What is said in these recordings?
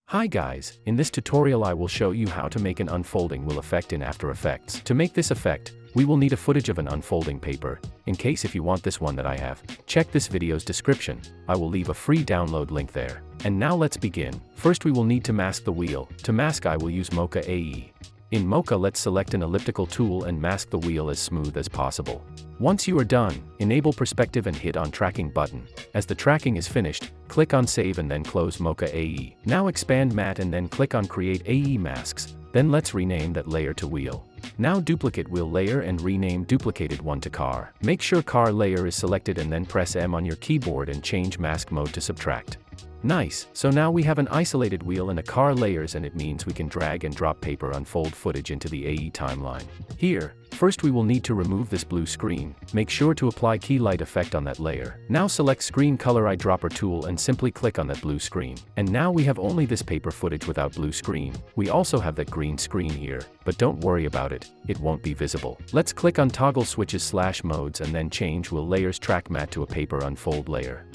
Hi guys, in this tutorial I will show you how to make an unfolding wheel effect in After Effects. To make this effect, we will need a footage of an unfolding paper. In case if you want this one that I have, check this video's description, I will leave a free download link there. And now let's begin. First we will need to mask the wheel. To mask I will use Mocha AE. In Mocha let's select an elliptical tool and mask the wheel as smooth as possible. Once you are done, enable perspective and hit on tracking button. As the tracking is finished, click on save and then close Mocha AE. Now expand matte and then click on create AE masks, then let's rename that layer to wheel. Now duplicate wheel layer and rename duplicated one to car. Make sure car layer is selected and then press M on your keyboard and change mask mode to subtract. Nice, so now we have an isolated wheel and a car layers, and it means we can drag and drop paper unfold footage into the AE timeline. Here, first we will need to remove this blue screen. Make sure to apply key light effect on that layer. Now select screen color eyedropper tool and simply click on that blue screen. And now we have only this paper footage without blue screen. We also have that green screen here, but don't worry about it, it won't be visible. Let's click on toggle switches / modes and then change wheel layers track matte to a paper unfold layer.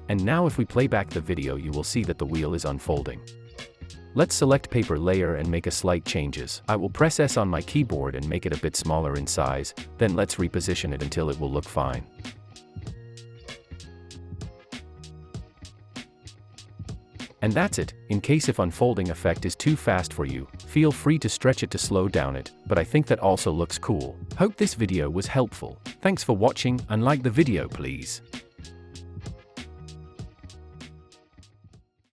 And now if we play back the video you will see that the wheel is unfolding. Let's select paper layer and make a slight changes. I will press S on my keyboard and make it a bit smaller in size, then let's reposition it until it will look fine. And that's it. In case if unfolding effect is too fast for you, feel free to stretch it to slow down it, but I think that also looks cool. Hope this video was helpful. Thanks for watching and like the video please.